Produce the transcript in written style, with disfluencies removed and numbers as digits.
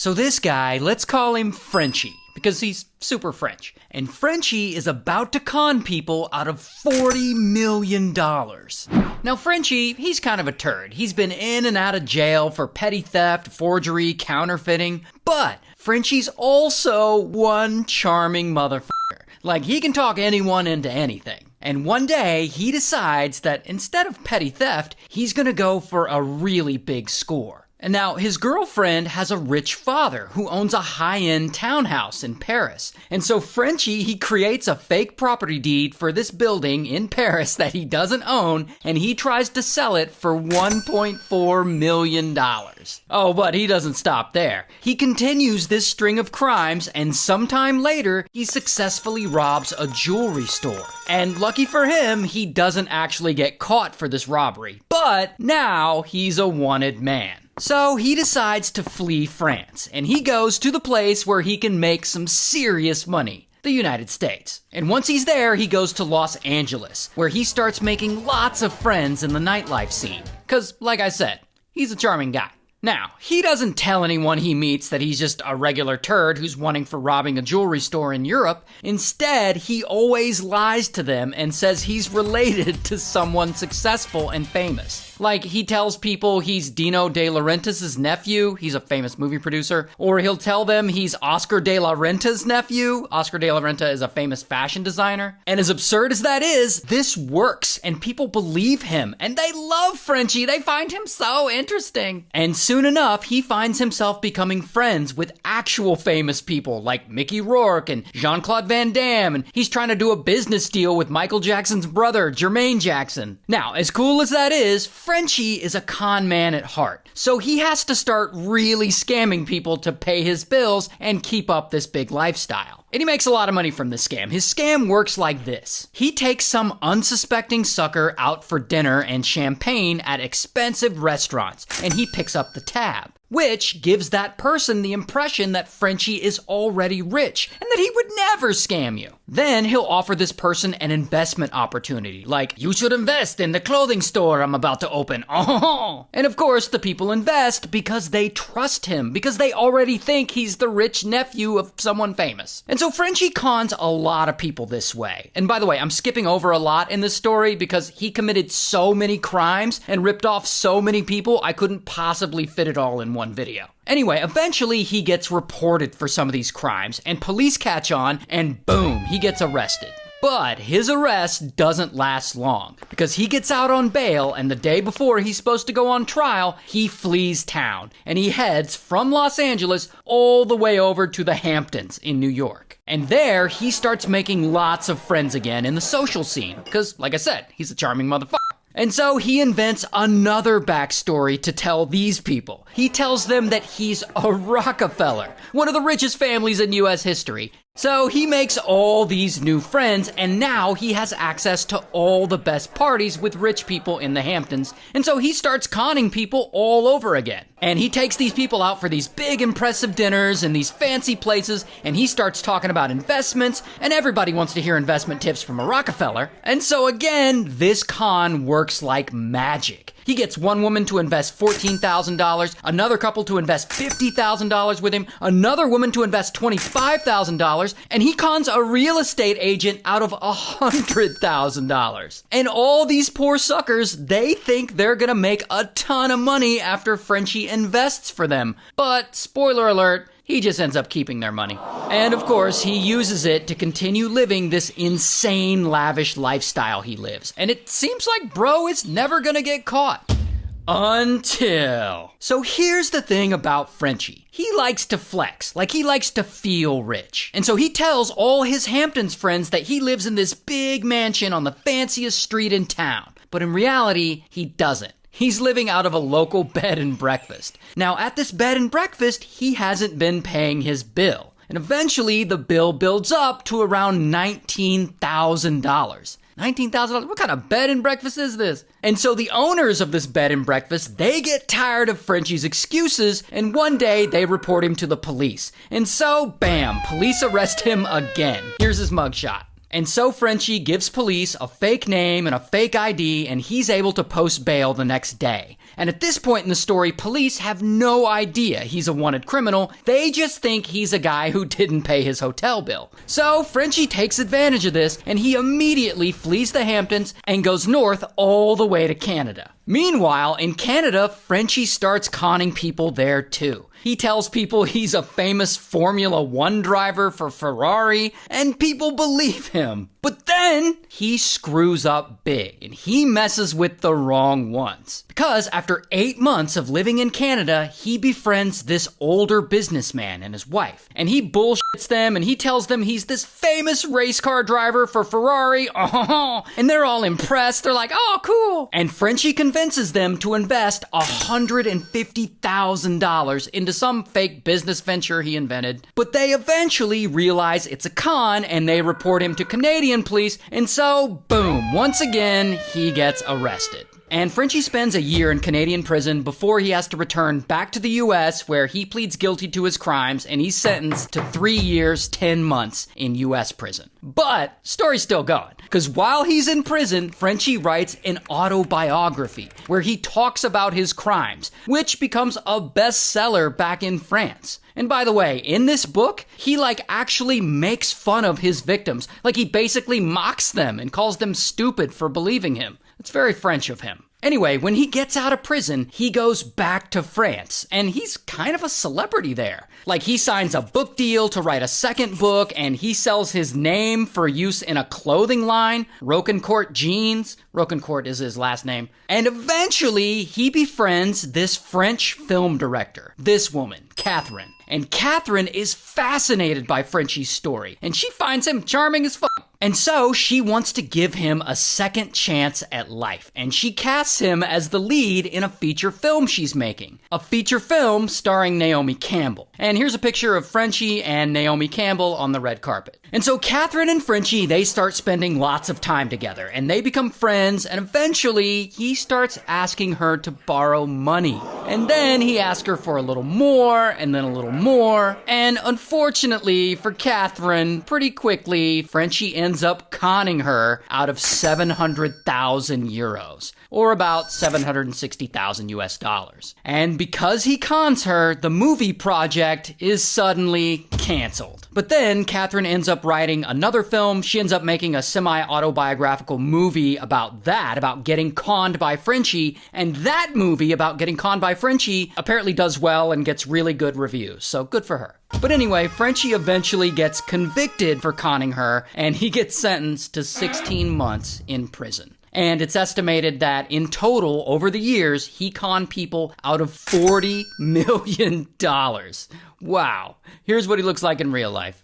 So this guy, let's call him Frenchie, because he's super French. And Frenchie is about to con people out of $40 million. Now Frenchie, he's kind of a turd. He's been in and out of jail for petty theft, forgery, counterfeiting. But Frenchie's also one charming motherfucker. Like, he can talk anyone into anything. And one day, he decides that instead of petty theft, he's gonna go for a really big score. And now, his girlfriend has a rich father who owns a high-end townhouse in Paris. And so Frenchie, he creates a fake property deed for this building in Paris that he doesn't own, and he tries to sell it for $1.4 million. Oh, but he doesn't stop there. He continues this string of crimes, and sometime later, he successfully robs a jewelry store. And lucky for him, he doesn't actually get caught for this robbery. But now, he's a wanted man. So he decides to flee France, and he goes to the place where he can make some serious money, the United States. And once he's there, he goes to Los Angeles, where he starts making lots of friends in the nightlife scene. 'Cause, like I said, he's a charming guy. Now, he doesn't tell anyone he meets that he's just a regular turd who's wanting for robbing a jewelry store in Europe. Instead, he always lies to them and says he's related to someone successful and famous. Like, he tells people he's Dino De Laurentiis' nephew. He's a famous movie producer. Or he'll tell them he's Oscar De La Renta's nephew. Oscar De La Renta is a famous fashion designer. And as absurd as that is, this works. And people believe him. And they love Frenchie. They find him so interesting. And soon enough, he finds himself becoming friends with actual famous people like Mickey Rourke and Jean-Claude Van Damme. And he's trying to do a business deal with Michael Jackson's brother, Jermaine Jackson. Now, as cool as that is, Frenchie is a con man at heart, so he has to start really scamming people to pay his bills and keep up this big lifestyle. And he makes a lot of money from this scam. His scam works like this. He takes some unsuspecting sucker out for dinner and champagne at expensive restaurants, and he picks up the tab, which gives that person the impression that Frenchie is already rich and that he would never scam you. Then he'll offer this person an investment opportunity, like, you should invest in the clothing store I'm about to open. Oh! And of course, the people invest because they trust him, because they already think he's the rich nephew of someone famous. And so Frenchie cons a lot of people this way. And by the way, I'm skipping over a lot in this story because he committed so many crimes and ripped off so many people, I couldn't possibly fit it all in one video. Anyway, eventually he gets reported for some of these crimes, and police catch on, and boom, he gets arrested. But his arrest doesn't last long, because he gets out on bail, and the day before he's supposed to go on trial, he flees town, and he heads from Los Angeles all the way over to the Hamptons in New York. And there, he starts making lots of friends again in the social scene, because, like I said, he's a charming motherfucker. And so he invents another backstory to tell these people. He tells them that he's a Rockefeller, one of the richest families in US history. So he makes all these new friends, and now he has access to all the best parties with rich people in the Hamptons. And so he starts conning people all over again. And he takes these people out for these big impressive dinners and these fancy places, and he starts talking about investments, and everybody wants to hear investment tips from a Rockefeller. And so again, this con works like magic. He gets one woman to invest $14,000, another couple to invest $50,000 with him, another woman to invest $25,000, and he cons a real estate agent out of $100,000. And all these poor suckers, they think they're gonna make a ton of money after Frenchie invests for them. But, spoiler alert, he just ends up keeping their money. And of course, he uses it to continue living this insane, lavish lifestyle he lives. And it seems like bro is never gonna get caught. Until. So here's the thing about Frenchie. He likes to flex, like he likes to feel rich. And so he tells all his Hamptons friends that he lives in this big mansion on the fanciest street in town. But in reality, he doesn't. He's living out of a local bed and breakfast. Now, at this bed and breakfast, he hasn't been paying his bill. And eventually, the bill builds up to around $19,000. $19,000? What kind of bed and breakfast is this? And so the owners of this bed and breakfast, they get tired of Frenchie's excuses, and one day they report him to the police. And so, bam, police arrest him again. Here's his mugshot. And so Frenchie gives police a fake name and a fake ID, and he's able to post bail the next day. And at this point in the story, police have no idea he's a wanted criminal. They just think he's a guy who didn't pay his hotel bill. So Frenchie takes advantage of this, and he immediately flees the Hamptons and goes north all the way to Canada. Meanwhile, in Canada, Frenchie starts conning people there too. He tells people he's a famous Formula One driver for Ferrari, and people believe him. But then he screws up big, and he messes with the wrong ones. Because after 8 months of living in Canada, he befriends this older businessman and his wife. And he bullshits them, and he tells them he's this famous race car driver for Ferrari. And they're all impressed. They're like, oh, cool. And Frenchie convinces them to invest $150,000 into some fake business venture he invented. But they eventually realize it's a con, and they report him to Canadian police, and so, boom, once again, he gets arrested. And Frenchie spends a year in Canadian prison before he has to return back to the US, where he pleads guilty to his crimes, and he's sentenced to 3 years, 10 months in US prison. But, story's still going, because while he's in prison, Frenchie writes an autobiography where he talks about his crimes, which becomes a bestseller back in France. And by the way, in this book, he actually makes fun of his victims. He basically mocks them and calls them stupid for believing him. It's very French of him. Anyway, when he gets out of prison, he goes back to France, and he's kind of a celebrity there. He signs a book deal to write a second book, and he sells his name for use in a clothing line, Rocancourt Jeans. Rocancourt is his last name. And eventually, he befriends this French film director, this woman, Catherine. And Catherine is fascinated by Frenchie's story, and she finds him charming as fuck. And so she wants to give him a second chance at life, and she casts him as the lead in a feature film she's making. A feature film starring Naomi Campbell. And here's a picture of Frenchie and Naomi Campbell on the red carpet. And so Catherine and Frenchie, they start spending lots of time together, and they become friends, and eventually he starts asking her to borrow money. And then he asks her for a little more, and then a little more, and unfortunately for Catherine, pretty quickly, Frenchie ends up conning her out of 700,000 euros, or about 760,000 US dollars. And because he cons her, the movie project is suddenly canceled. But then Catherine ends up writing another film. She ends up making a semi-autobiographical movie about that, about getting conned by Frenchie, and that movie about getting conned by Frenchie apparently does well and gets really good reviews, so good for her. But anyway, Frenchie eventually gets convicted for conning her, and he gets sentenced to 16 months in prison. And it's estimated that in total, over the years, he conned people out of $40 million. Wow. Here's what he looks like in real life.